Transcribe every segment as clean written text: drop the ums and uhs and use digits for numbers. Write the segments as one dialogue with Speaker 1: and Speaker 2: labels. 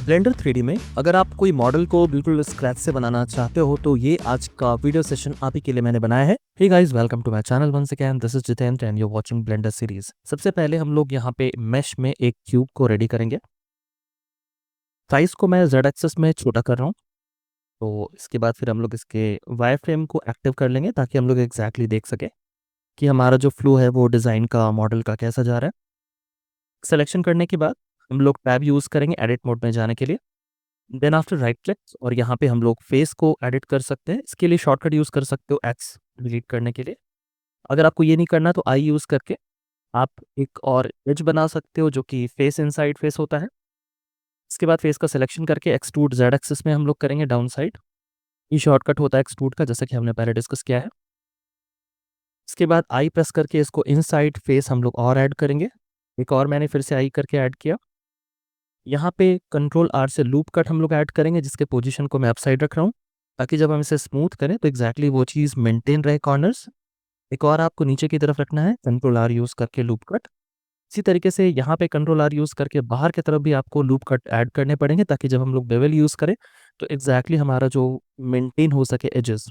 Speaker 1: Blender 3D में अगर आप कोई मॉडल को बिल्कुल स्क्रैच से बनाना चाहते हो तो ये आज का वीडियो सेशन आप ही के लिए मैंने बनाया है। Hey guys, welcome to my channel once again. This is Jitendra and you are watching Blender series. सबसे पहले हम लोग यहाँ पे मेश में एक क्यूब को रेडी करेंगे। साइज को मैं जेड एक्सिस में छोटा कर रहा हूँ। तो इसके बाद फिर हम लोग इसके वायर फ्रेम को एक्टिव कर लेंगे ताकि हम लोग एग्जैक्टली देख सके कि हमारा जो फ्लो है वो डिज़ाइन का मॉडल का कैसा जा रहा है। सिलेक्शन करने के बाद हम लोग टैब यूज़ करेंगे एडिट मोड में जाने के लिए। देन आफ्टर राइट क्लिक और यहाँ पे हम लोग फेस को एडिट कर सकते हैं। इसके लिए शॉर्टकट यूज़ कर सकते हो एक्स डिलीट करने के लिए। अगर आपको ये नहीं करना तो आई यूज़ करके आप एक और एज बना सकते हो जो कि फेस इनसाइड फेस होता है। इसके बाद फेस का सिलेक्शन करके एक्सट्रूड जेड एक्सिस में हम लोग करेंगे डाउन साइड। ये शॉर्टकट होता है एक्सट्रूड का, जैसा कि हमने पहले डिस्कस किया है। इसके बाद आई प्रेस करके इसको इनसाइड फेस हम लोग और ऐड करेंगे। एक और मैंने फिर से आई करके ऐड किया। यहाँ पे कंट्रोल आर से लूप कट हम लोग ऐड करेंगे जिसके पोजीशन को मैं अप साइड रख रहा हूँ ताकि जब हम इसे स्मूथ करें तो एग्जैक्टली वो चीज़ मेंटेन रहे कॉर्नर्स। एक और आपको नीचे की तरफ रखना है कंट्रोल आर यूज़ करके लूप कट। इसी तरीके से यहाँ पे कंट्रोल आर यूज़ करके बाहर की तरफ भी आपको लूप कट ऐड करने पड़ेंगे ताकि जब हम लोग बेवल यूज़ करें तो एग्जैक्टली हमारा जो मेंटेन हो सके एजेस।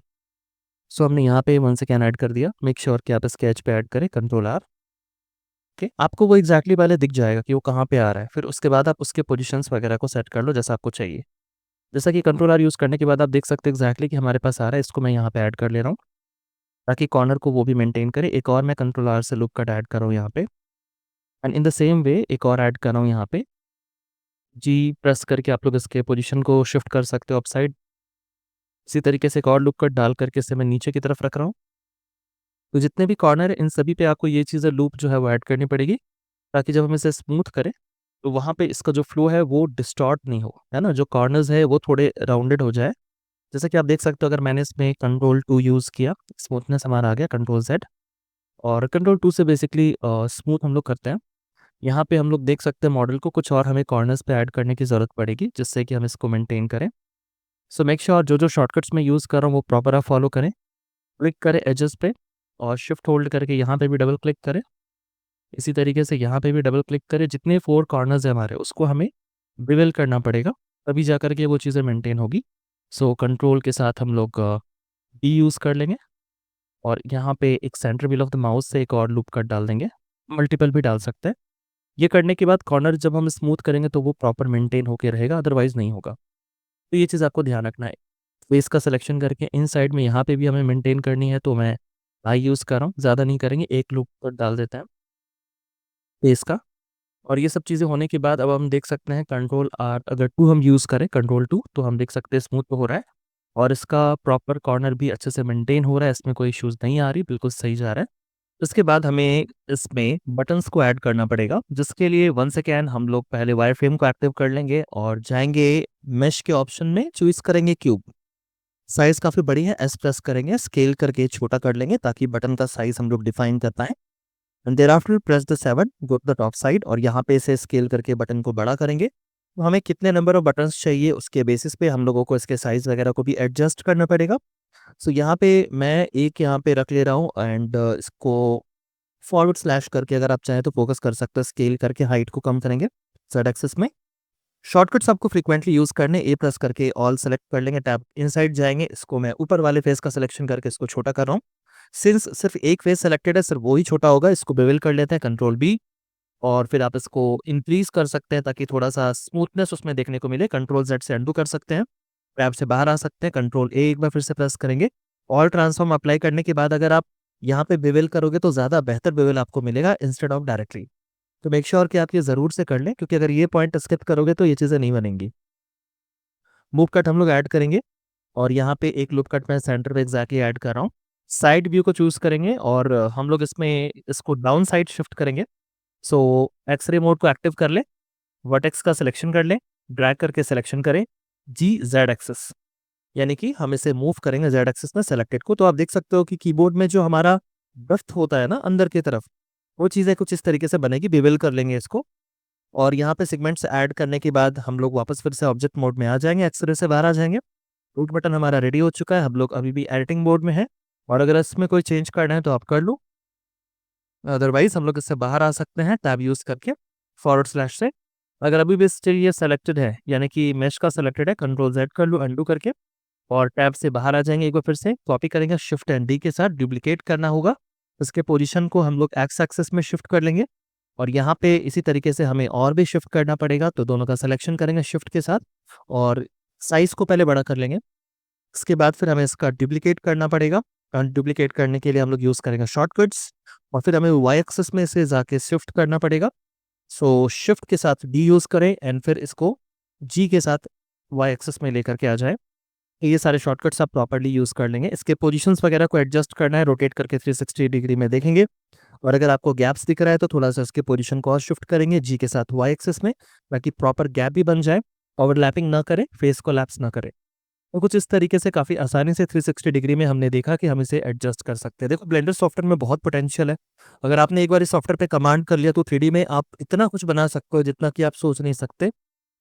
Speaker 1: सो हमने यहाँ पे वन सेकेंड ऐड कर दिया। मेक श्योर कि आप स्केच पे ऐड करें कंट्रोल आर। ओके, आपको वो एग्जैक्टली पहले दिख जाएगा कि वो कहाँ पे आ रहा है। फिर उसके बाद आप उसके पोजीशंस वगैरह को सेट कर लो जैसा आपको चाहिए। जैसा कि कंट्रोल आर यूज़ करने के बाद आप देख सकते हैं एग्जैक्टली कि हमारे पास आ रहा है। इसको मैं यहाँ पे ऐड कर ले रहा हूँ ताकि कॉर्नर को वो भी मेंटेन करे। एक और मैं कंट्रोल आर से लूप कट ऐड कर रहा हूँ यहाँ पे and in the same way एक और ऐड कर रहा हूँ यहाँ पे। जी प्रेस करके आप लोग इसके पोजीशन को शिफ्ट कर सकते हो अपसाइड। इसी तरीके से एक और लूप कट डाल करके इसे मैं नीचे की तरफ रख रहा हूँ। तो जितने भी कॉर्नर है इन सभी पे आपको ये चीज़ें लूप जो है वो ऐड करनी पड़ेगी ताकि जब हम इसे स्मूथ करें तो वहाँ पे इसका जो फ्लो है वो डिस्टॉर्ट नहीं हो, है ना। जो कॉर्नर्स है वो थोड़े राउंडेड हो जाए। जैसा कि आप देख सकते हो अगर मैंने इसमें कंट्रोल 2 यूज़ किया, स्मूथनेस हमारा आ गया कंट्रोल Z। और कंट्रोल 2 से बेसिकली स्मूथ हम लोग करते हैं। यहाँ पे हम लोग देख सकते हैं मॉडल को कुछ और हमें कॉर्नर्स पे ऐड करने की ज़रूरत पड़ेगी जिससे कि हम इसको मेंटेन करें। सो मेक श्योर जो जो शॉर्टकट्स मैं यूज़ कर रहा हूँ वो प्रॉपर आप फॉलो करें। क्लिक करें एजेस पे और शिफ्ट होल्ड करके यहाँ पे भी डबल क्लिक करें। इसी तरीके से यहाँ पे भी डबल क्लिक करें। जितने 4 कॉर्नर्स हैं हमारे उसको हमें बिवेल करना पड़ेगा तभी जा कर के वो चीज़ें मेंटेन होगी। सो कंट्रोल के साथ हम लोग डी यूज़ कर लेंगे और यहाँ पे एक centre wheel of the mouse से एक और लूप कट डाल देंगे। मल्टीपल भी डाल सकते हैं। ये करने के बाद कॉर्नर जब हम स्मूथ करेंगे तो वो प्रॉपर मेंटेन होके रहेगा, अदरवाइज़ नहीं होगा। तो ये चीज़ आपको ध्यान रखना है। फेस का सिलेक्शन करके इन साइड में यहाँ पे भी हमें मेंटेन करनी है तो मैं आई यूज़ कर रहा हूँ। ज़्यादा नहीं करेंगे, एक लूप कट डाल देते हैं फेस का। और ये सब चीज़ें होने के बाद अब हम देख सकते हैं कंट्रोल आर अगर 2 हम यूज़ करें कंट्रोल 2 तो हम देख सकते हैं स्मूथ तो हो रहा है और इसका प्रॉपर कॉर्नर भी अच्छे से मेंटेन हो रहा है। इसमें कोई इश्यूज़ नहीं आ रही, बिल्कुल सही जा रहा है। उसके बाद हमें इसमें बटन्स को ऐड करना पड़ेगा जिसके लिए वंस अगेन हम लोग पहले वायर फ्रेम को एक्टिव कर लेंगे और जाएंगे मेश के ऑप्शन में, चूज़ करेंगे क्यूब। साइज़ काफ़ी बड़ी है, एस प्रेस करेंगे, स्केल करके छोटा कर लेंगे ताकि बटन का साइज़ हम लोग डिफाइन कर पाएँ। And thereafter press the 7 go to the top side और यहाँ पे इसे स्केल करके बटन को बड़ा करेंगे। तो हमें कितने नंबर ऑफ बटन्स चाहिए उसके बेसिस पे हम लोगों को इसके साइज़ वगैरह को भी एडजस्ट करना पड़ेगा। सो यहाँ पे मैं एक यहाँ पे रख ले रहा हूँ एंड इसको फॉरवर्ड स्लैश करके अगर आप चाहें तो फोकस कर सकते हो। स्केल करके हाइट को कम करेंगे जेड एक्सिस में। शॉर्टकट्स आपको फ्रीक्वेंटली यूज़ करने, ए प्रेस करके ऑल सेलेक्ट कर लेंगे, टैब इनसाइड जाएंगे। इसको मैं ऊपर वाले फेस का सिलेक्शन करके इसको छोटा कर रहा हूँ। सिंस सिर्फ एक फेस सेलेक्टेड है सिर्फ वो ही छोटा होगा, इसको बेवल कर लेते हैं कंट्रोल बी। और फिर आप इसको इंक्रीज कर सकते हैं ताकि थोड़ा सा स्मूथनेस उसमें देखने को मिले। कंट्रोल जेड से अंडू कर सकते हैं, टैब से बाहर आ सकते हैं, कंट्रोल ए एक बार फिर से प्रेस करेंगे। ऑल ट्रांसफॉर्म अप्लाई करने के बाद अगर आप यहाँ पे बेवल करोगे तो ज़्यादा बेहतर बेवल आपको मिलेगा इंस्टेड ऑफ डायरेक्टली। तो मेक श्योर कि आप ये ज़रूर से कर लें क्योंकि अगर ये पॉइंट स्किप करोगे तो ये चीज़ें नहीं बनेंगी। मूव कट हम लोग ऐड करेंगे और यहाँ पे एक लूप कट मैं सेंटर पे एग्जैक्टली ऐड कर रहा हूँ। साइड व्यू को चूज़ करेंगे और हम लोग इसमें इसको डाउन साइड शिफ्ट करेंगे। सो एक्सरे मोड को एक्टिव कर लें, वर्टेक्स का सिलेक्शन कर लें, ड्रैग करके सिलेक्शन करें जी जेड एक्सिस, यानी कि हम इसे मूव करेंगे जेड एक्सिस में सेलेक्टेड को। तो आप देख सकते हो कि कीबोर्ड में जो हमारा ड्रिफ्ट होता है ना अंदर की तरफ, वो चीज़ें कुछ इस तरीके से बनेगी। बेवल कर लेंगे इसको और यहाँ पे सेगमेंट्स ऐड करने के बाद हम लोग वापस फिर से ऑब्जेक्ट मोड में आ जाएंगे, एक्सरे से बाहर आ जाएंगे। रूट बटन हमारा रेडी हो चुका है। हम लोग अभी भी एडिटिंग मोड में है और अगर इसमें कोई चेंज करना है तो आप कर लो, अदरवाइज हम लोग इससे बाहर आ सकते हैं टैब यूज़ करके फॉरवर्ड स्लैश से। अगर अभी भी स्टिल ये सेलेक्टेड है, यानी कि मेश का सेलेक्टेड है, कंट्रोल Z कर लो अंडू करके, और टैब से बाहर आ जाएंगे। एक बार फिर से कॉपी करेंगे, शिफ्ट एंड डी के साथ डुप्लीकेट करना होगा। इसके पोजीशन को हम लोग एक्स एक्सेस में शिफ्ट कर लेंगे, और यहाँ पे इसी तरीके से हमें और भी शिफ्ट करना पड़ेगा। तो दोनों का सिलेक्शन करेंगे शिफ्ट के साथ, और साइज को पहले बड़ा कर लेंगे। इसके बाद फिर हमें इसका डुप्लीकेट करना पड़ेगा। डुप्लीकेट करने के लिए हम लोग यूज़ करेंगे शॉर्टकट्स, और फिर हमें वाई एक्सेस में इसे जाके शिफ्ट करना पड़ेगा। सो शिफ्ट के साथ डी यूज़ करें, एंड फिर इसको जी के साथ वाई एक्सेस में लेकर के आ जाए। ये सारे शॉर्टकट्स आप प्रॉपर्ली यूज़ कर लेंगे। इसके पोजीशंस वगैरह को एडजस्ट करना है, रोटेट करके 360 डिग्री में देखेंगे। और अगर आपको गैप्स दिख रहा है तो थोड़ा सा इसके पोजीशन को और शिफ्ट करेंगे जी के साथ वाई एक्सेस में, ताकि प्रॉपर गैप भी बन जाए, ओवरलैपिंग ना करे, फेस को लैप्स ना करे। तो कुछ इस तरीके से काफ़ी आसानी से 360 डिग्री में हमने देखा कि हम इसे एडजस्ट कर सकते हैं। देखो, ब्लेंडर सॉफ्टवेयर में बहुत पोटेंशियल है। अगर आपने एक बार इस सॉफ्टवेयर पे कमांड कर लिया तो 3D में आप इतना कुछ बना सकते हो जितना कि आप सोच नहीं सकते।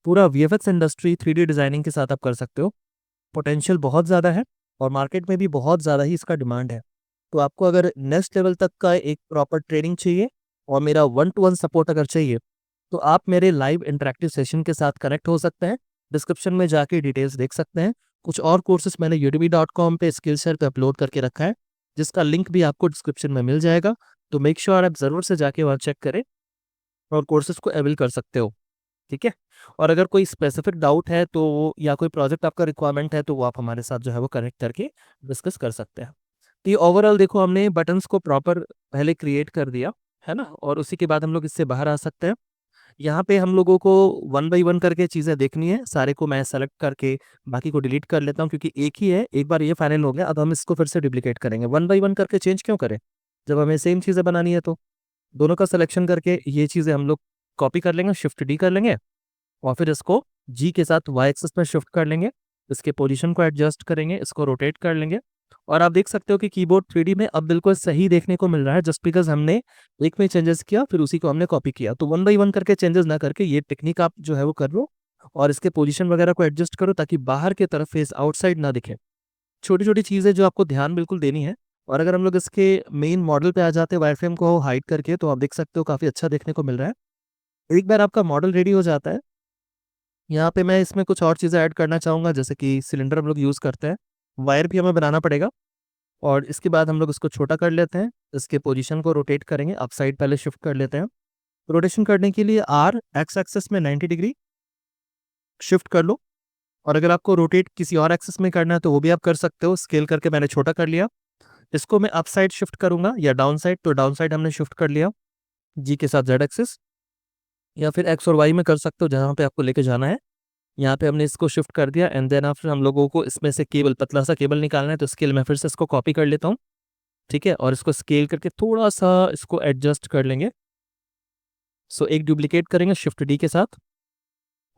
Speaker 1: पूरा वीएफएक्स इंडस्ट्री 3D डिजाइनिंग के साथ आप कर सकते हो। पोटेंशियल बहुत ज़्यादा है, और मार्केट में भी बहुत ज़्यादा ही इसका डिमांड है। तो आपको अगर नेक्स्ट लेवल तक का एक प्रॉपर ट्रेनिंग चाहिए, और मेरा 1-to-1 सपोर्ट अगर चाहिए, तो आप मेरे लाइव इंटरेक्टिव सेशन के साथ कनेक्ट हो सकते हैं। डिस्क्रिप्शन में जाके डिटेल्स देख सकते हैं। कुछ और कोर्सेज मैंने udemy.com पे स्किलशेयर पे अपलोड करके रखा है, जिसका लिंक भी आपको डिस्क्रिप्शन में मिल जाएगा। तो मेक श्योर आप ज़रूर से जाके वहाँ चेक करें, और कोर्सेज को अवेल कर सकते हो। ठीक है। और अगर कोई स्पेसिफिक डाउट है तो, या कोई प्रोजेक्ट आपका रिक्वायरमेंट है, तो वो आप हमारे साथ जो है वो कनेक्ट करके डिस्कस कर सकते हैं। तो ये ओवरऑल देखो, हमने बटन्स को प्रॉपर पहले क्रिएट कर दिया है ना, और उसी के बाद हम लोग इससे बाहर आ सकते हैं। यहाँ पे हम लोगों को 1 बाई 1 करके चीज़ें देखनी है। सारे को मैं सेलेक्ट करके बाकी को डिलीट कर लेता हूँ, क्योंकि एक ही है। एक बार ये फाइनल हो गया, अब हम इसको फिर से डुप्लीकेट करेंगे। 1 बाई 1 करके चेंज क्यों करें, जब हमें सेम चीज़ें बनानी है। तो दोनों का सिलेक्शन करके ये चीज़ें हम लोग कॉपी कर लेंगे, शिफ्ट डी कर लेंगे, और फिर इसको जी के साथ वाई एक्सिस में शिफ्ट कर लेंगे। इसके पोजीशन को एडजस्ट करेंगे, इसको रोटेट कर लेंगे, और आप देख सकते हो कि कीबोर्ड 3D में अब बिल्कुल सही देखने को मिल रहा है, जस्ट बिकॉज हमने एक में चेंजेस किया, फिर उसी को हमने कॉपी किया। तो 1 बाई 1 करके चेंजेस ना करके ये टेक्निक आप जो है वो कर लो, और इसके पोजीशन वगैरह को एडजस्ट करो, ताकि बाहर की तरफ फेस आउटसाइड ना दिखे। छोटी छोटी चीज़ें जो आपको ध्यान बिल्कुल देनी है। और अगर हम लोग इसके मेन मॉडल पे आ जाते हैं वायरफ्रेम को हाइड करके, तो आप देख सकते हो काफ़ी अच्छा देखने को मिल रहा है। एक बार आपका मॉडल रेडी हो जाता है, यहाँ पे मैं इसमें कुछ और चीज़ें ऐड करना चाहूँगा, जैसे कि सिलेंडर हम लोग यूज़ करते हैं, वायर भी हमें बनाना पड़ेगा। और इसके बाद हम लोग इसको छोटा कर लेते हैं, इसके पोजीशन को रोटेट करेंगे, अप साइड पहले शिफ्ट कर लेते हैं। रोटेशन करने के लिए आर एक्स एक्सेस में 90 डिग्री शिफ्ट कर लो, और अगर आपको रोटेट किसी और एक्सेस में करना है तो वो भी आप कर सकते हो। स्केल करके मैंने छोटा कर लिया। इसको मैं अप साइड शिफ्ट करूंगा या डाउन साइड, तो डाउन साइड हमने शिफ्ट कर लिया जी के साथ जेड एक्सेस, या फिर एक्स और वाई में कर सकते हो जहाँ पे आपको लेके जाना है। यहाँ पे हमने इसको शिफ्ट कर दिया, एंड देन आफ्टर हम लोगों को इसमें से केबल, पतला सा केबल निकालना है। तो स्केल मैं फिर से इसको कॉपी कर लेता हूँ। ठीक है, और इसको स्केल करके थोड़ा सा इसको एडजस्ट कर लेंगे। सो एक डुप्लीकेट करेंगे शिफ्ट डी के साथ,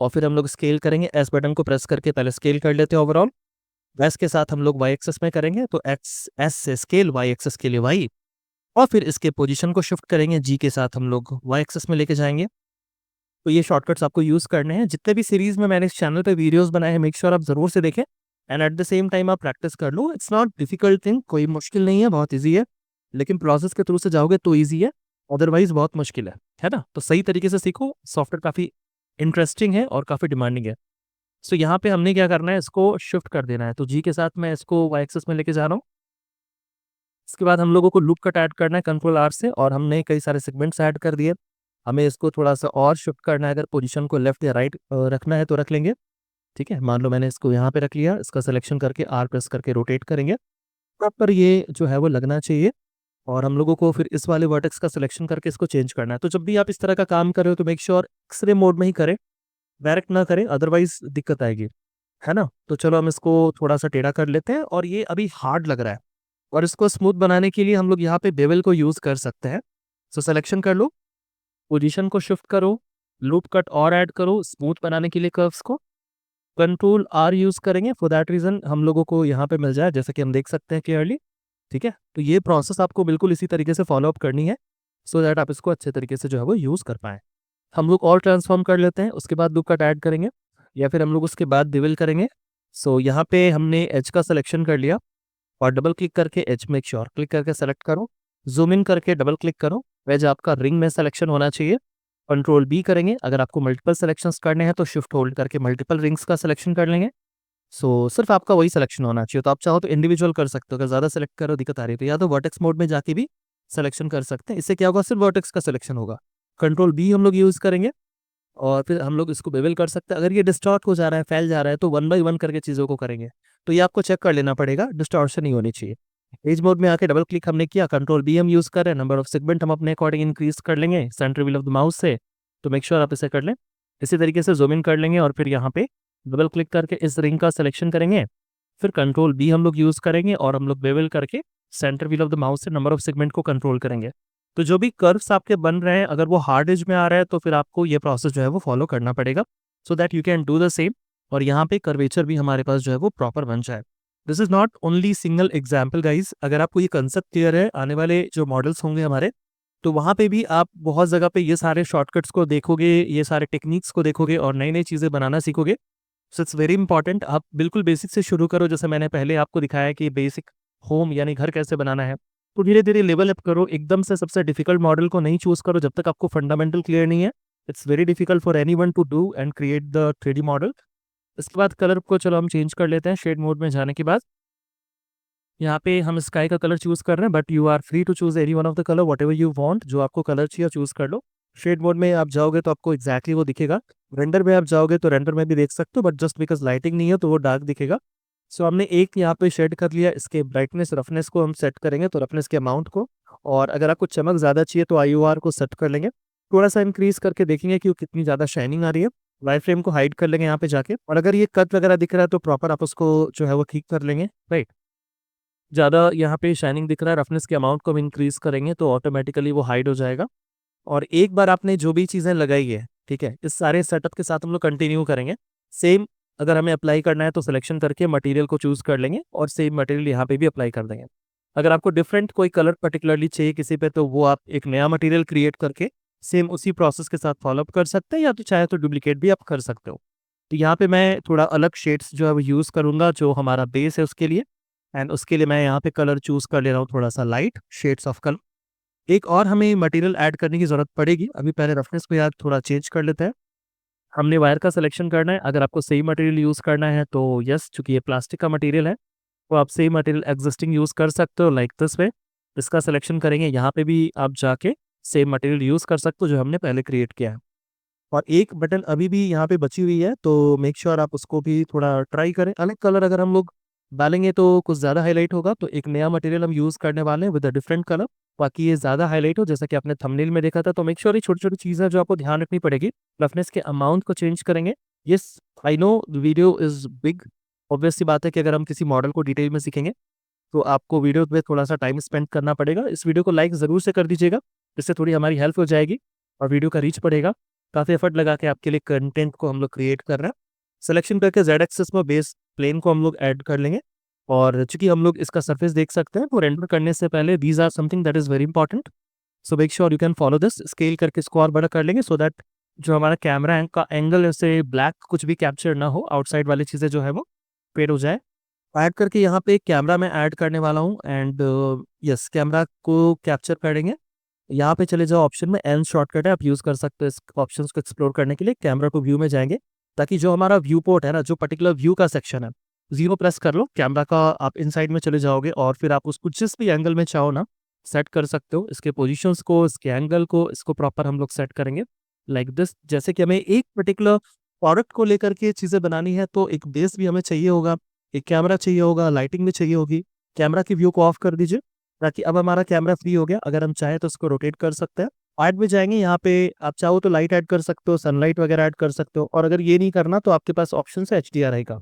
Speaker 1: और फिर हम लोग स्केल करेंगे, एस बटन को प्रेस करके पहले स्केल कर लेते हैं ओवरऑल। एस के साथ हम लोग वाई एक्सेस में करेंगे, तो एक्स एस से स्केल, वाई एक्सेस के लिए वाई, और फिर इसके पोजीशन को शिफ्ट करेंगे, जी के साथ हम लोग वाई एक्सेस में लेके जाएंगे। तो ये शॉर्टकट्स आपको यूज़ करने हैं। जितने भी सीरीज में मैंने इस चैनल पे वीडियोस बनाए हैं, मेक श्योर आप ज़रूर से देखें, and at the same time आप प्रैक्टिस कर लो। इट्स नॉट डिफिकल्ट थिंग, कोई मुश्किल नहीं है, बहुत ईजी है। लेकिन प्रोसेस के थ्रू से जाओगे तो ईजी है, अदरवाइज बहुत मुश्किल है ना। तो सही तरीके से सीखो, सॉफ्टवेयर काफ़ी इंटरेस्टिंग है और काफ़ी डिमांडिंग है। सो यहाँ पे हमने क्या करना है, इसको शिफ्ट कर देना है। तो जी के साथ मैं इसको वाई एक्सेस में लेके जा रहा हूँ। इसके बाद हम लोगों को लूप कट ऐड करना है कंट्रोल आर से, और हमने कई सारे सेगमेंट्स ऐड कर दिए। हमें इसको थोड़ा सा और शिफ्ट करना है, अगर पोजीशन को लेफ्ट या राइट रखना है तो रख लेंगे। ठीक है, मान लो मैंने इसको यहाँ पे रख लिया, इसका सिलेक्शन करके आर प्रेस करके रोटेट करेंगे, प्रॉपर ये जो है वो लगना चाहिए। और हम लोगों को फिर इस वाले वर्टेक्स का सिलेक्शन करके इसको चेंज करना है। तो जब भी आप इस तरह का काम कर रहे हो तो मेक श्योर एक्सरे मोड में ही करें, डायरेक्ट ना करें, अदरवाइज दिक्कत आएगी, है ना। तो चलो हम इसको थोड़ा सा टेढ़ा कर लेते हैं, और ये अभी हार्ड लग रहा है, और इसको स्मूथ बनाने के लिए हम लोग यहाँ पे बेवल को यूज़ कर सकते हैं। सो सिलेक्शन कर लो, पोजीशन को शिफ्ट करो, लूप कट और ऐड करो स्मूथ बनाने के लिए कर्व्स को। कंट्रोल आर यूज़ करेंगे, फॉर दैट रीज़न हम लोगों को यहाँ पे मिल जाए, जैसे कि हम देख सकते हैं क्लियरली। ठीक है, तो ये प्रोसेस आपको बिल्कुल इसी तरीके से फॉलो अप करनी है, सो दैट आप इसको अच्छे तरीके से जो है वो यूज़ कर पाएँ। हम लोग और ट्रांसफॉर्म कर लेते हैं, उसके बाद लूप कट ऐड करेंगे, या फिर हम लोग उसके बाद बेवल करेंगे। सो यहाँ पे हमने एज का सिलेक्शन कर लिया, और डबल क्लिक करके एज में एक श्योर क्लिक करके सेलेक्ट करो, जूम इन करके डबल क्लिक करो, वेज आपका रिंग में सिलेक्शन होना चाहिए। कंट्रोल बी करेंगे। अगर आपको मल्टीपल सिलेक्शंस करने हैं तो शिफ्ट होल्ड करके मल्टीपल रिंग्स का सिलेक्शन कर लेंगे। सो सिर्फ आपका वही सिलेक्शन होना चाहिए। तो आप चाहो तो इंडिविजुअल कर सकते हो, अगर ज़्यादा सेलेक्ट करो दिक्कत आ रही है तो या तो वर्टेक्स मोड में जाके भी सिलेक्शन कर सकते हैं। इससे क्या होगा, सिर्फ वर्टेक्स का सिलेक्शन होगा। कंट्रोल बी हम लोग यूज़ करेंगे और फिर हम लोग इसको बेवल कर सकते हैं। अगर ये डिस्टॉर्ट हो जा रहा है, फैल जा रहा है, तो वन बाय वन करके चीज़ों को करेंगे। तो ये आपको चेक कर लेना पड़ेगा, डिस्टॉर्शन नहीं होनी चाहिए। एज मोड में आके डबल क्लिक हमने किया, कंट्रोल बी हम यूज़ कर रहे हैं। नंबर ऑफ सेगमेंट हम अपने अकॉर्डिंग इंक्रीज कर लेंगे centre wheel of the mouse से। तो मेक श्योर आप इसे कर लें। इसी तरीके से जूम इन कर लेंगे और फिर यहाँ पे डबल क्लिक करके इस रिंग का सिलेक्शन करेंगे। फिर कंट्रोल बी हम लोग यूज़ करेंगे और हम लोग बेवल करके centre wheel of the mouse से नंबर ऑफ सेगमेंट को कंट्रोल करेंगे। तो जो भी कर्व्स आपके बन रहे हैं, अगर वो हार्ड एज में आ रहा है तो फिर आपको ये प्रोसेस जो है वो फॉलो करना पड़ेगा, so that you can do the same. और यहाँ पे कर्वेचर भी हमारे पास जो है वो प्रॉपर बन जाए। This is not only single example guys. अगर आपको ये कंसेप्ट क्लियर है, आने वाले जो मॉडल्स होंगे हमारे, तो वहाँ पे भी आप बहुत जगह पे ये सारे शॉर्टकट्स को देखोगे, ये सारे टेक्निक्स को देखोगे और नई नई चीज़ें बनाना सीखोगे। सो इट्स वेरी इंपॉर्टेंट आप बिल्कुल बेसिक से शुरू करो। जैसे मैंने पहले आपको दिखाया कि बेसिक होम यानी घर कैसे बनाना है, तो धीरे धीरे लेवल अप करो। एकदम से सबसे डिफिकल्ट मॉडल को नहीं चूज करो जब तक आपको फंडामेंटल क्लियर नहीं है। It's very difficult for anyone to do and create the 3D model. इसके बाद कलर को चलो हम चेंज कर लेते हैं। शेड मोड में जाने के बाद यहाँ पे हम स्काई का कलर चूज कर रहे हैं, but you are free to choose any one of the colour whatever you want. जो आपको कलर चाहिए चूज कर लो। शेड मोड में आप जाओगे तो आपको एग्जैक्टली वो दिखेगा। रेंडर में आप जाओगे तो रेंडर में भी देख सकते हो, बट जस्ट बिकॉज लाइटिंग नहीं है तो वो डार्क दिखेगा। सो हमने एक यहाँ पे शेड कर लिया। इसके ब्राइटनेस रफनेस को हम सेट करेंगे, तो रफनेस के अमाउंट को। और अगर आपको चमक ज़्यादा चाहिए तो IOR को सेट कर लेंगे। थोड़ा सा इंक्रीज करके देखेंगे कि वो कितनी ज़्यादा शाइनिंग आ रही है। वाइट फ्रेम को हाइड कर लेंगे यहाँ पे जाके। और अगर ये कट वगैरह दिख रहा है तो प्रॉपर आप उसको जो है वो ठीक कर लेंगे, राइट। ज़्यादा यहाँ पे शाइनिंग दिख रहा है, रफनेस के अमाउंट को हम इंक्रीज करेंगे तो ऑटोमेटिकली वो हाइड हो जाएगा। और एक बार आपने जो भी चीज़ें लगाई है, ठीक है, इस सारे सेटअप के साथ हम लोग कंटिन्यू करेंगे। सेम अगर हमें अप्लाई करना है तो सिलेक्शन करके मटेरियल को चूज़ कर लेंगे और सेम मटेरियल यहाँ पे भी अप्लाई कर देंगे। अगर आपको डिफरेंट कोई कलर पर्टिकुलरली चाहिए किसी पे, तो वो आप एक नया मटेरियल क्रिएट करके सेम उसी प्रोसेस के साथ फॉलोअप कर सकते हैं, या तो चाहे तो डुप्लीकेट भी आप कर सकते हो। तो यहाँ पे मैं थोड़ा अलग शेड्स जो है वो यूज़ करूँगा जो हमारा बेस है उसके लिए। एंड उसके लिए मैं यहाँ पे कलर चूज़ कर ले रहा हूँ थोड़ा सा लाइट शेड्स ऑफ कलर। एक और हमें मटेरियल ऐड करने की ज़रूरत पड़ेगी। अभी पहले रफनेस को यार थोड़ा चेंज कर लेते हैं। हमने वायर का सिलेक्शन करना है। अगर आपको सेम मटेरियल यूज़ करना है तो यस, चूँकि ये प्लास्टिक का मटेरियल है तो आप सेम मटेरियल एग्जिस्टिंग यूज़ कर सकते हो, लाइक दिस वे। इसका सिलेक्शन करेंगे, यहाँ पे भी आप जाके सेम मटेरियल यूज़ कर सकते हो जो हमने पहले क्रिएट किया है। और एक बटन अभी भी यहाँ पे बची हुई है, तो मेक श्योर आप उसको भी थोड़ा ट्राई करें। अलग कलर अगर हम लोग डालेंगे तो कुछ ज़्यादा हाईलाइट होगा, तो एक नया मटेरियल हम यूज़ करने वाले हैं विद अ डिफरेंट कलर, ताकि ये ज़्यादा हाईलाइट हो, जैसा कि आपने थंबनेल में देखा था। तो मेक श्योर ये छोटी छोटी चीज़ें जो आपको ध्यान रखनी पड़ेगी। रफनेस के अमाउंट को चेंज करेंगे। Yes, I know video is big. Obvious सी बात है कि अगर हम किसी मॉडल को डिटेल में सीखेंगे तो आपको वीडियो पे थोड़ा सा टाइम स्पेंड करना पड़ेगा। इस वीडियो को लाइक ज़रूर से कर दीजिएगा, इससे थोड़ी हमारी हेल्प हो जाएगी और वीडियो का रीच बढ़ेगा। काफ़ी एफर्ट लगा के आपके लिए कंटेंट को हम लोग क्रिएट कर रहे हैं। सिलेक्शन करके जेड एक्सेस में बेस प्लेन को हम लोग ऐड कर लेंगे। और चूंकि हम लोग इसका सरफेस देख सकते हैं तो रेंडर करने से पहले these are something that is very important. So make sure you can follow this. Scale करके इसको और बड़ा कर लेंगे सो दैट जो हमारा कैमरा का एंगल ऐसे ब्लैक कुछ भी कैप्चर ना हो, आउटसाइड वाली चीज़ें जो है वो फेड हो जाए। ऐड करके यहाँ पे कैमरा मैं ऐड करने वाला हूँ एंड यस, कैमरा को कैप्चर करेंगे। यहाँ पे चले जाओ, ऑप्शन में एन शॉर्टकट है, आप यूज़ कर सकते हो इस ऑप्शंस को एक्सप्लोर करने के लिए। कैमरा टू व्यू में जाएंगे ताकि जो हमारा व्यू पोर्ट है ना, जो पर्टिकुलर व्यू का सेक्शन है, 0 प्रेस कर लो कैमरा का, आप इनसाइड में चले जाओगे और फिर आप उसको जिस भी एंगल में चाहो ना सेट कर सकते हो। इसके पोजीशंस को, इसके एंगल को, इसको प्रॉपर हम लोग सेट करेंगे लाइक दिस। जैसे कि हमें एक पर्टिकुलर प्रोडक्ट को लेकर के चीज़ें बनानी है तो एक बेस भी हमें चाहिए होगा, एक कैमरा चाहिए होगा, लाइटिंग भी चाहिए होगी। कैमरा की व्यू को ऑफ कर दीजिए ताकि अब हमारा कैमरा फ्री हो गया। अगर हम चाहें तो इसको रोटेट कर सकते हैं। ऐड में जाएंगे, यहाँ पे आप चाहो तो लाइट ऐड कर सकते हो, सनलाइट वगैरह ऐड कर सकते हो। और अगर ये नहीं करना तो आपके पास ऑप्शन है HDRI का।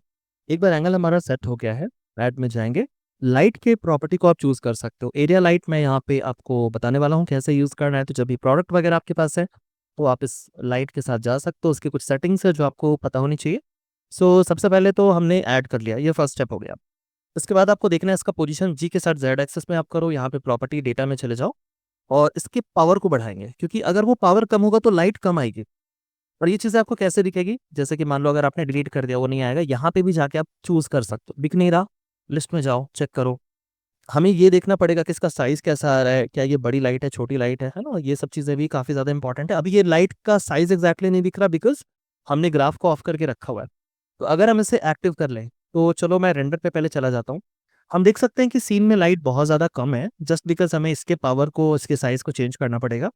Speaker 1: एक बार एंगल हमारा सेट हो गया है, ऐड में जाएंगे, लाइट के प्रॉपर्टी को आप चूज कर सकते हो। एरिया लाइट मैं यहाँ पे आपको बताने वाला हूँ कैसे यूज करना है। तो जब भी प्रोडक्ट वगैरह आपके पास है तो आप इस लाइट के साथ जा सकते हो। उसकी कुछ सेटिंग्स है जो आपको पता होनी चाहिए। सो सबसे पहले तो हमने ऐड कर लिया, ये फर्स्ट स्टेप हो गया। इसके बाद आपको देखना है इसका पोजीशन जी के साथ जेड एक्सेस में आप करो। यहाँ पे प्रॉपर्टी डेटा में चले जाओ और इसके पावर को बढ़ाएंगे, क्योंकि अगर वो पावर कम होगा तो लाइट कम आएगी। और ये चीज़ें आपको कैसे दिखेगी, जैसे कि मान लो अगर आपने डिलीट कर दिया वो नहीं आएगा, यहाँ पे भी जाके आप चूज कर सकते हो। दिख नहीं रहा, लिस्ट में जाओ, चेक करो, हमें ये देखना पड़ेगा कि इसका साइज़ कैसा आ रहा है, क्या ये बड़ी लाइट है, छोटी लाइट है ना? ये सब चीज़ें भी काफ़ी ज़्यादा इंपॉर्टेंट है। अभी ये लाइट का साइज़ एग्ज़ैक्टली नहीं दिख रहा बिकॉज़ हमने ग्राफ को ऑफ करके रखा हुआ है। तो अगर हम इसे एक्टिव कर लें, तो चलो मैं रेंडर पे पहले चला जाता हूँ। हम देख सकते हैं कि सीन में लाइट बहुत ज़्यादा कम है, जस्ट बिकॉज़ हमें इसके पावर को, इसके साइज़ को चेंज करना पड़ेगा।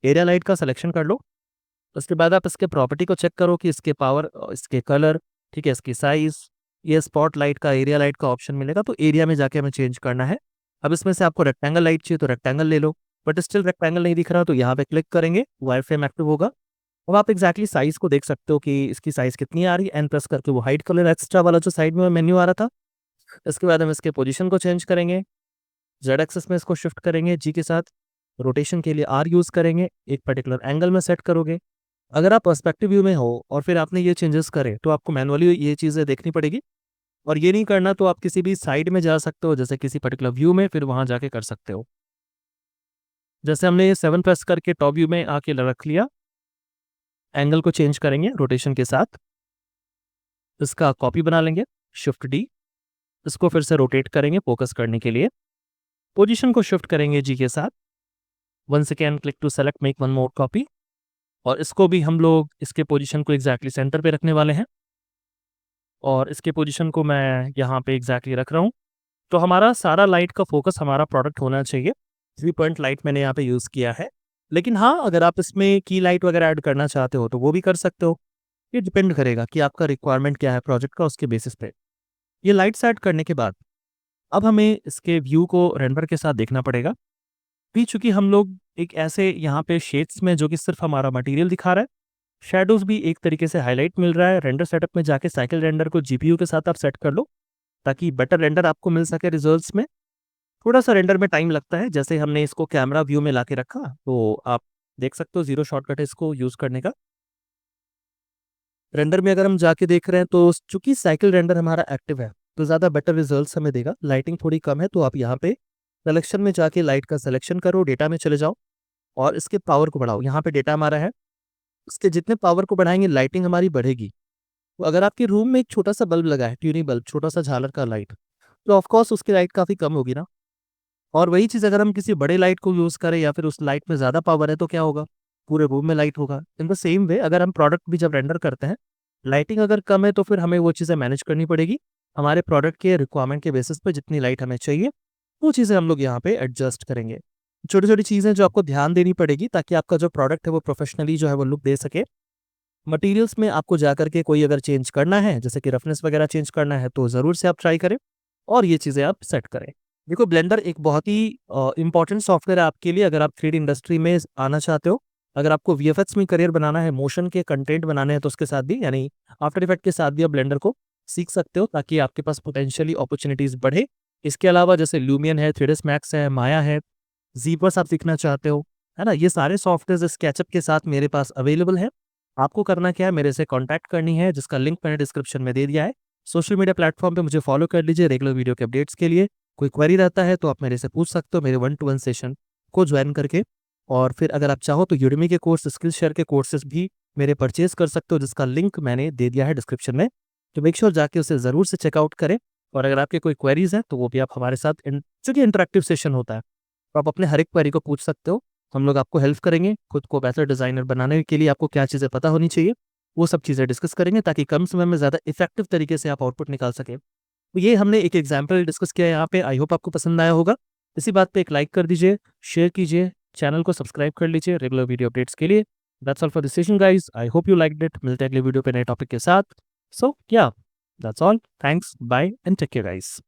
Speaker 1: एरिया लाइट का सिलेक्शन कर लो, उसके बाद आप इसके प्रॉपर्टी को चेक करो कि इसके पावर इसके कलर, ठीक है, इसकी साइज़, ये स्पॉट लाइट का, एरिया लाइट का ऑप्शन मिलेगा, तो एरिया में जाके हमें चेंज करना है। अब इसमें से आपको रेक्टेंगल लाइट चाहिए तो रेक्टेंगल ले लो, बट स्टिल रेक्टेंगल नहीं दिख रहा तो यहाँ पे क्लिक करेंगे, वायरफ्रेम एक्टिव होगा। अब आप एग्जैक्टली साइज़ को देख सकते हो कि इसकी साइज़ कितनी आ रही है, एन प्रेस करके वो हाइड कलर एक्स्ट्रा वाला जो साइड में मेन्यू आ रहा था। इसके बाद हम इसके पोजीशन को चेंज करेंगे, जेड एक्सिस में इसको शिफ्ट करेंगे जी के साथ, रोटेशन के लिए आर यूज़ करेंगे, एक पर्टिकुलर एंगल में सेट करोगे। अगर आप पर्सपेक्टिव व्यू में हो और फिर आपने ये चेंजेस करे तो आपको मैनुअली ये चीज़ें देखनी पड़ेगी, और ये नहीं करना तो आप किसी भी साइड में जा सकते हो, जैसे किसी पर्टिकुलर व्यू में, फिर वहाँ जाके कर सकते हो। जैसे हमने ये 7 प्रेस करके टॉप व्यू में आके रख लिया, एंगल को चेंज करेंगे रोटेशन के साथ, इसका कॉपी बना लेंगे, शिफ्ट डी, इसको फिर से रोटेट करेंगे फोकस करने के लिए, पोजीशन को शिफ्ट करेंगे जी के साथ, once again click to select make one more copy, और इसको भी हम लोग इसके पोजीशन को एग्जैक्टली सेंटर पे रखने वाले हैं, और इसके पोजीशन को मैं यहाँ पे एग्जैक्टली रख रहा हूँ। तो हमारा सारा लाइट का फोकस हमारा प्रोडक्ट होना चाहिए। 3 पॉइंट लाइट मैंने यहाँ पे यूज़ किया है। लेकिन हाँ, अगर आप इसमें की लाइट वगैरह ऐड करना चाहते हो तो वो भी कर सकते हो। ये डिपेंड करेगा कि आपका रिक्वायरमेंट क्या है प्रोजेक्ट का, उसके बेसिस पे। ये लाइट्स ऐड करने के बाद अब हमें इसके व्यू को रेंडर के साथ देखना पड़ेगा। भी चूँकि हम लोग एक ऐसे यहाँ पे शेड्स में जो कि सिर्फ़ हमारा मटेरियल दिखा रहा है, शैडोज़ भी एक तरीके से हाइलाइट मिल रहा है। रेंडर सेटअप में जाके साइकिल रेंडर को जीपीयू के साथ आप सेट कर लो, ताकि बेटर रेंडर आपको मिल सके रिजल्ट्स में। थोड़ा-सा रेंडर में टाइम लगता है, जैसे हमने इसको कैमरा व्यू में लाके रखा, तो आप देख सकते हो ज़ीरो शॉर्टकट है इसको यूज़ करने का। रेंडर में अगर हम जाके देख रहे हैं तो चूँकि साइकिल रेंडर हमारा एक्टिव है, तो ज़्यादा बेटर रिजल्ट्स हमें देगा। लाइटिंग थोड़ी कम है, तो आप यहाँ पे सिलेक्शन में जाके लाइट का सिलेक्शन करो, डेटा में चले जाओ और इसके पावर को बढ़ाओ। यहाँ पे डेटा हमारा है, उसके जितने पावर को बढ़ाएँगे लाइटिंग हमारी बढ़ेगी। तो अगर आपके रूम में एक छोटा-सा बल्ब लगा है, ट्यूनिंग बल्ब, छोटा-सा झालर का लाइट, तो ऑफ कोर्स उसकी लाइट काफ़ी कम होगी ना। और वही चीज़ अगर हम किसी बड़े लाइट को यूज़ करें या फिर उस लाइट में ज़्यादा पावर है तो क्या होगा? पूरे रूम में लाइट होगा। इन द सेम वे अगर हम प्रोडक्ट भी जब रेंडर करते हैं, लाइटिंग अगर कम है तो फिर हमें वो चीज़ें मैनेज करनी पड़ेगी। हमारे प्रोडक्ट के रिक्वायरमेंट के बेसिस पे जितनी लाइट हमें चाहिए, वो चीज़ें हम लोग यहाँ पे एडजस्ट करेंगे। छोटी-छोटी चीज़ें जो आपको ध्यान देनी पड़ेगी ताकि आपका जो प्रोडक्ट है वो प्रोफेशनली जो है वो लुक दे सके। मटीरियल्स में आपको जाकर के कोई अगर चेंज करना है, जैसे कि रफनेस वगैरह चेंज करना है, तो ज़रूर से आप ट्राई करें और ये चीज़ें आप सेट करें। देखो, ब्लेंडर एक बहुत ही इम्पोर्टेंट सॉफ्टवेयर है आपके लिए अगर आप 3D इंडस्ट्री में आना चाहते हो। अगर आपको वीएफएक्स में करियर बनाना है, मोशन के कंटेंट बनाने हैं तो उसके साथ भी, यानी आफ्टर इफेक्ट के साथ भी आप ब्लेंडर को सीख सकते हो ताकि आपके पास पोटेंशियली अपॉर्च्युनिटीज़ बढ़े। इसके अलावा जैसे ल्यूमियन है, 3ds मैक्स है, माया है, ज़ीबर्स आप सीखना चाहते हो, है ना? ये सारे सॉफ्टवेयर्स स्केचअप के साथ मेरे पास अवेलेबल है। आपको करना क्या है, मेरे से कॉन्टैक्ट करनी है, जिसका लिंक मैंने डिस्क्रिप्शन में दे दिया है। सोशल मीडिया प्लेटफॉर्म पे मुझे फॉलो कर लीजिए रेगुलर वीडियो के अपडेट्स के लिए। कोई क्वेरी रहता है तो आप मेरे से पूछ सकते हो मेरे 1 टू 1 सेशन को ज्वाइन करके। और फिर अगर आप चाहो तो यूडेमी के कोर्स, स्किलशेयर के कोर्सेज़ भी मेरे परचेज़ कर सकते हो, जिसका लिंक मैंने दे दिया है डिस्क्रिप्शन में। तो मेक श्योर जाके उसे ज़रूर से चेकआउट करें, और अगर आपके कोई क्वेरीज़ हैं तो वो भी आप हमारे साथ चूँकि इंटरैक्टिव सेशन होता है, तो आप अपने हर एक क्वेरी को पूछ सकते हो। हम लोग आपको हेल्प करेंगे। खुद को बेहतर डिज़ाइनर बनाने के लिए आपको क्या चीज़ें पता होनी चाहिए, वो सब चीज़ें डिस्कस करेंगे ताकि कम समय में ज़्यादा इफ़ेक्टिव तरीके से आप आउटपुट निकाल सकें। तो ये हमने एक एग्जाम्पल डिस्कस किया है यहाँ पे, आई होप आपको पसंद आया होगा। इसी बात पे एक लाइक कर दीजिए, शेयर कीजिए, चैनल को सब्सक्राइब कर लीजिए रेगुलर वीडियो अपडेट्स के लिए। That's all for this session guys, I hope you liked it. मिलते हैं अगले वीडियो पे नए टॉपिक के साथ। सो या that's all, thanks, bye and take care guys.